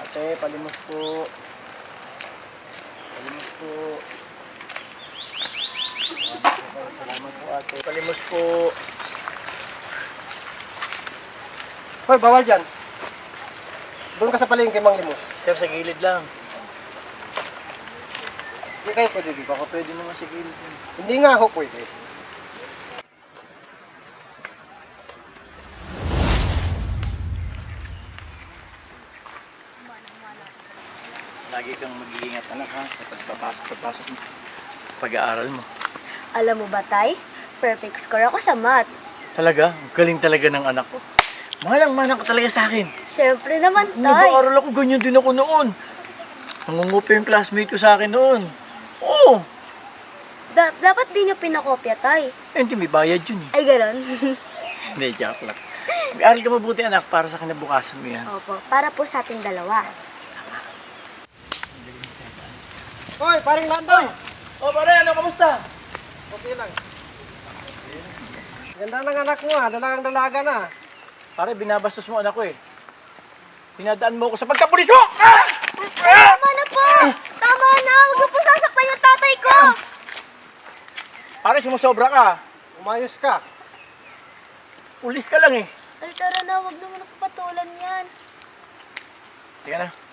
Ate, palimos po. Palimos po. Salamat po ate. Palimos po. Hoy, bawal dyan. Doon ka sa palengke, Mang Limos. Sir, sa gilid lang. Hindi kayo pwede dito. Baka pwede naman sa gilid. Hindi nga ako pwede. Lagi kang mag-iingat anak ha, sa pagpapasok mo. Pag-aaral mo. Alam mo ba, Tay? Perfect score ako sa math. Talaga? Ang galing talaga ng anak ko. Manang-manang ka talaga sa akin. Siyempre naman, Tay. Nag-aaral ako, ganyan din ako noon. Nangungupa yung classmate ko sa akin noon. Oo! Dapat di niyo pinakopya, Tay. Eh, hindi may bayad yun eh. Ay, ganon. Hindi, joke lang. Mag-aaral ka mabuti anak para sa kinabukasan mo yan. Opo, para po sa ating dalawa. Hoy, paring Landong! Oh, pare, ano, kamusta? Okay lang. Ganda ng anak mo ha, dalagang-dalaga na. Pare, binabastos mo anak ko eh. Pinadaan mo ako sa pagkapulis mo! Ah! Tama na po! Tama na! Huwag niyo po sasaktan yung tatay ko! Pare, sumusobra ka. Umayos ka. Pulis ka lang eh. Ay, tara na. Huwag naman ako patulan yan. Tingnan na.